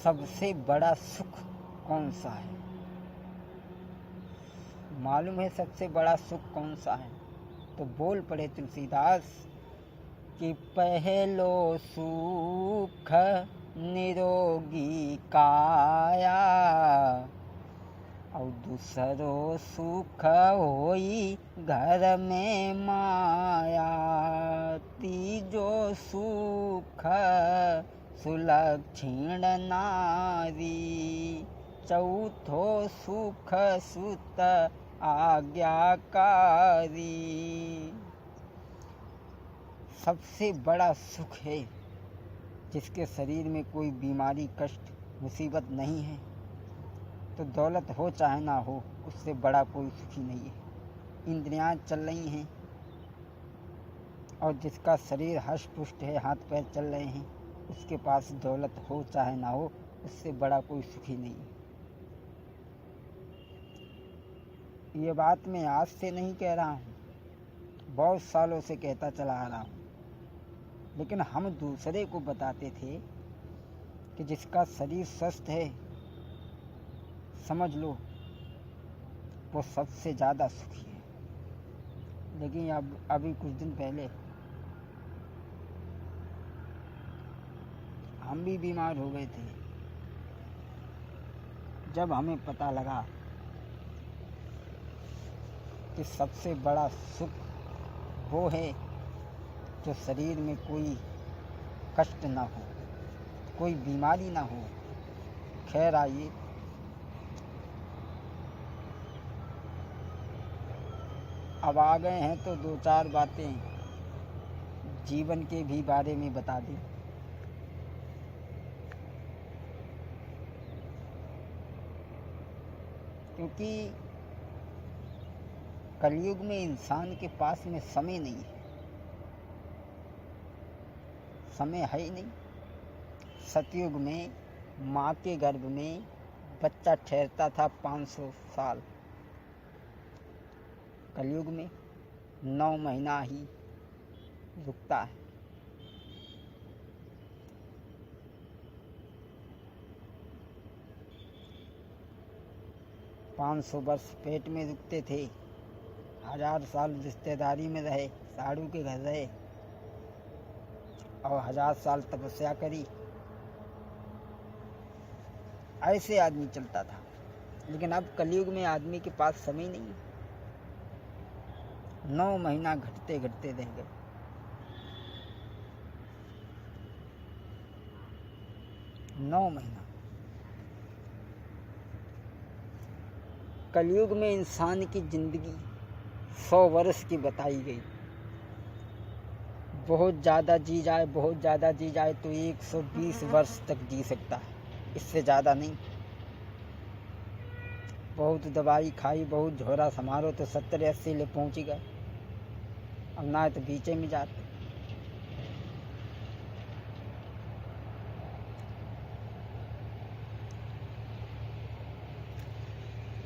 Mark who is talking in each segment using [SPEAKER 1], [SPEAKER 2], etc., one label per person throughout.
[SPEAKER 1] सबसे बड़ा सुख कौन सा है? मालूम है सबसे बड़ा सुख कौन सा है? तो बोल पड़े तुलसीदास कि पहलो सुख निरोगी काया और दूसरो सुख होई घर में माया, तीजो सुख सुलक्षण नारी, चौथो सुख सुत आज्ञाकारी। सबसे बड़ा सुख है जिसके शरीर में कोई बीमारी कष्ट मुसीबत नहीं है। तो दौलत हो चाहे ना हो, उससे बड़ा कोई सुखी नहीं है। इंद्रियां चल रही हैं और जिसका शरीर हष्ट पुष्ट है, हाथ पैर चल रहे हैं, उसके पास दौलत हो चाहे ना हो, उससे बड़ा कोई सुखी नहीं है। ये बात मैं आज से नहीं कह रहा हूँ, बहुत सालों से कहता चला आ रहा हूँ। लेकिन हम दूसरे को बताते थे कि जिसका शरीर स्वस्थ है, समझ लो वो सबसे ज़्यादा सुखी है। लेकिन अब अभी कुछ दिन पहले हम भी बीमार हो गए थे। जब हमें पता लगा कि सबसे बड़ा सुख वो है जो शरीर में कोई कष्ट ना हो, कोई बीमारी ना हो। खैर आइए, अब आ गए हैं तो दो चार बातें जीवन के भी बारे में बता दें। क्योंकि कलयुग में इंसान के पास में समय नहीं है, समय है ही नहीं। सतयुग में माँ के गर्भ में बच्चा ठहरता था 500 साल। कलयुग में 9 महीना ही रुकता है। पाँच 500 वर्ष पेट में रुकते थे, 1000 साल रिश्तेदारी में रहे, साधु के घर रहे और 1000 साल तपस्या करी। ऐसे आदमी चलता था। लेकिन अब कलयुग में आदमी के पास समय नहीं है। 9 महीना घटते घटते रह गए। नौ महीना कलयुग में इंसान की जिंदगी 100 वर्ष की बताई गई। बहुत ज़्यादा जी जाए, बहुत ज़्यादा जी जाए तो 120 वर्ष तक जी सकता है, इससे ज़्यादा नहीं। बहुत दवाई खाई, बहुत झोरा समारो तो 70-80 ले पहुँच गए। अब ना तो बीचे में जाते।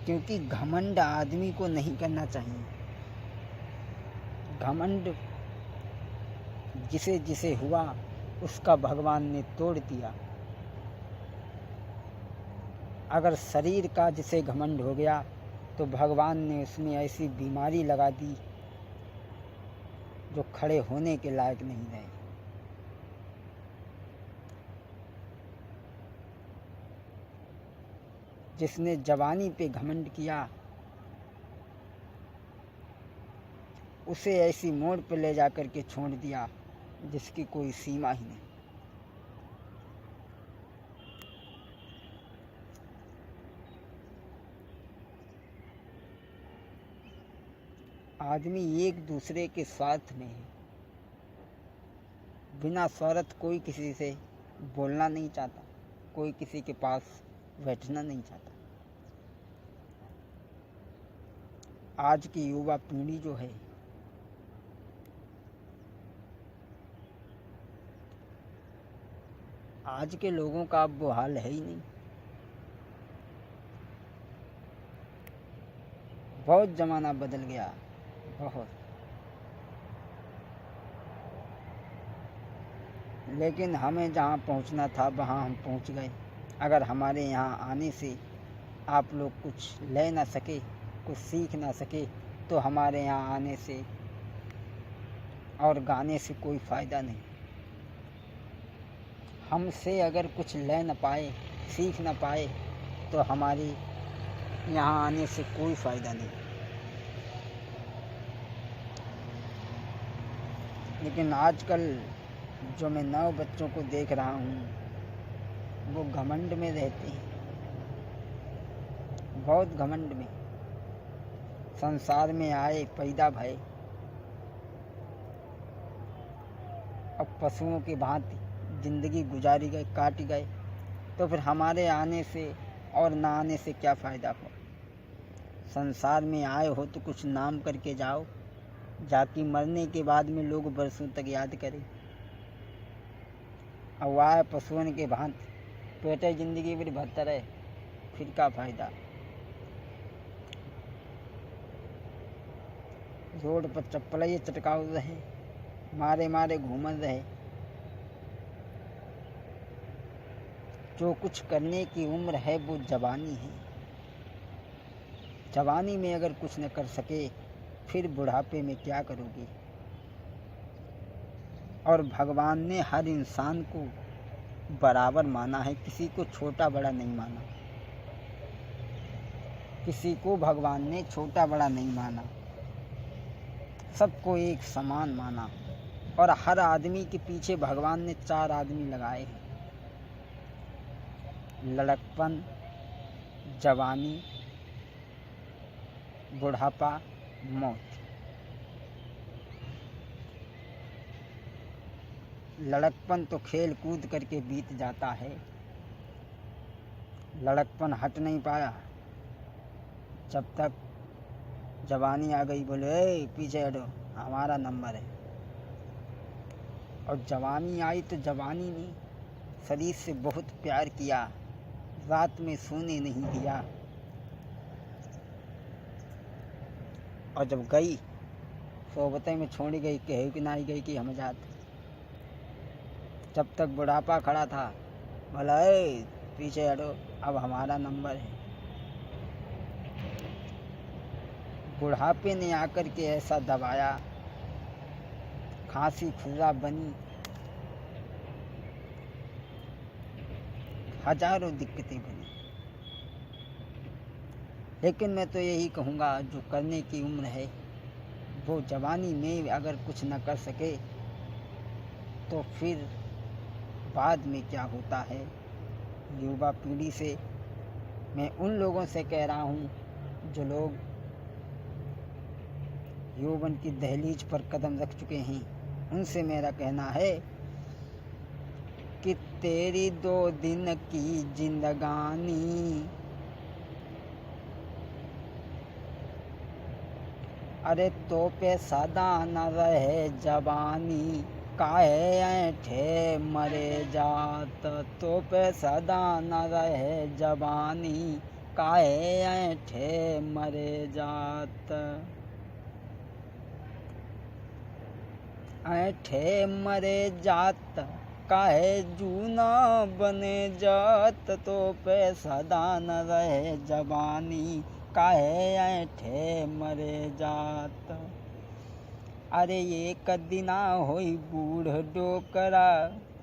[SPEAKER 1] क्योंकि घमंड आदमी को नहीं करना चाहिए। घमंड जिसे जिसे हुआ उसका भगवान ने तोड़ दिया। अगर शरीर का जिसे घमंड हो गया तो भगवान ने उसमें ऐसी बीमारी लगा दी जो खड़े होने के लायक नहीं रहे। जिसने जवानी पे घमंड किया उसे ऐसी मोड़ पे ले जाकर के छोड़ दिया जिसकी कोई सीमा ही नहीं। आदमी एक दूसरे के स्वार्थ में है। बिना स्वार्थ कोई किसी से बोलना नहीं चाहता, कोई किसी के पास बैठना नहीं चाहता। आज की युवा पीढ़ी जो है, आज के लोगों का अब वो हाल है ही नहीं। बहुत ज़माना बदल गया, बहुत। लेकिन हमें जहाँ पहुँचना था वहाँ हम पहुँच गए। अगर हमारे यहाँ आने से आप लोग कुछ ले ना सके, कुछ सीख ना सके, तो हमारे यहाँ आने से और गाने से कोई फ़ायदा नहीं। हमसे अगर कुछ ले ना पाए, सीख ना पाए, तो हमारे यहाँ आने से कोई फ़ायदा नहीं। लेकिन आजकल जो मैं नए बच्चों को देख रहा हूँ, वो घमंड में रहते हैं, बहुत घमंड में। संसार में आए, पैदा भये, अब पशुओं की भांति जिंदगी गुजारी गए, काटी गए, तो फिर हमारे आने से और ना आने से क्या फ़ायदा हो। संसार में आए हो तो कुछ नाम करके जाओ, जाकि मरने के बाद में लोग बरसों तक याद करें। अब आए पशुओं के भांति पेटे जिंदगी भी भरता रहे, फिर क्या फ़ायदा। रोड पर चप्पल चटकाव रहे, मारे मारे घूमत रहे। जो कुछ करने की उम्र है वो जवानी है। जवानी में अगर कुछ न कर सके, फिर बुढ़ापे में क्या करोगे। और भगवान ने हर इंसान को बराबर माना है, किसी को छोटा बड़ा नहीं माना। किसी को भगवान ने छोटा बड़ा नहीं माना, सबको एक समान माना। और हर आदमी के पीछे भगवान ने 4 आदमी लगाए हैं: लड़कपन, जवानी, बुढ़ापा, मौत। लड़कपन तो खेल कूद करके बीत जाता है। लड़कपन हट नहीं पाया, जब तक जवानी आ गई, बोले ए पीछे हटो, हमारा नंबर है। और जवानी आई तो जवानी ने शरीर से बहुत प्यार किया, रात में सोने नहीं दिया। और जब गई सोबते में छोड़ी गई, कहे कि नहीं गई कि हम जाते। जब तक बुढ़ापा खड़ा था, बोला ए पीछे हटो, अब हमारा नंबर है। बुढ़ापे ने आकर के ऐसा दबाया, खांसी खुर्रा बनी, हजारों दिक्कतें बनी। लेकिन मैं तो यही कहूँगा, जो करने की उम्र है वो जवानी में अगर कुछ न कर सके, तो फिर बाद में क्या होता है। युवा पीढ़ी से मैं उन लोगों से कह रहा हूँ जो लोग यौवन की दहलीज पर कदम रख चुके हैं, उनसे मेरा कहना है कि तेरी 2 दिन की जिंदगानी, अरे तो पे सदा न रहे जवानी, काहे ऐठे मरे जात। तो पे सदा न रहे जवानी, काहे ऐठे मरे जात। ऐठे मरे जात, काहे जूना बने जात। तो पे सदा न रहे जवानी, काहे ऐठे मरे जात। अरे एक दिना होई बूढ़ डोकरा,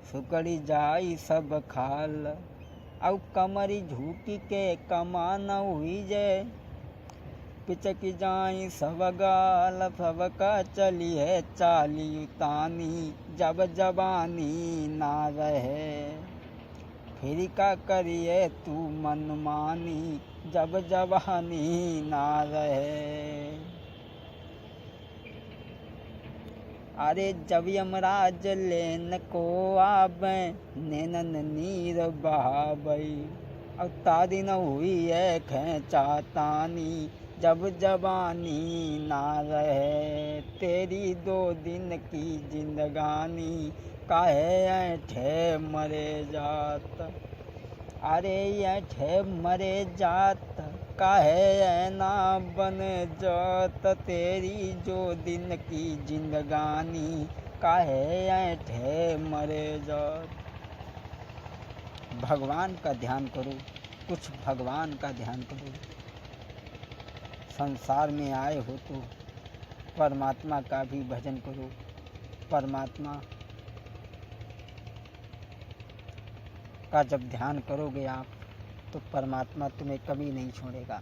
[SPEAKER 1] सुकड़ी जाई सब खाल। औ कमरी झुकी के कमान हुई जे, पिचक जाई सब गाल। सबका चली है चाली उतानी, जब जवानी ना रहे। फिर का करिए तू मनमानी, जब जवानी ना रहे। अरे जब यमराज लेन को आवे, नैनन नीर बहावई। अब तारी न हुई है खेचातानी, जब जवानी ना रहे। तेरी 2 दिन की जिंदगानी, काहे ऐठे मरे जात। अरे ऐठे मरे जात, काहे ऐना बन जात। तेरी 2 दिन की जिंदगानी, काहे ऐठे मरे जात। भगवान का ध्यान करो, कुछ भगवान का ध्यान करो। संसार में आए हो तो परमात्मा का भी भजन करो। परमात्मा का जब ध्यान करोगे आप तो परमात्मा तुम्हें कभी नहीं छोड़ेगा।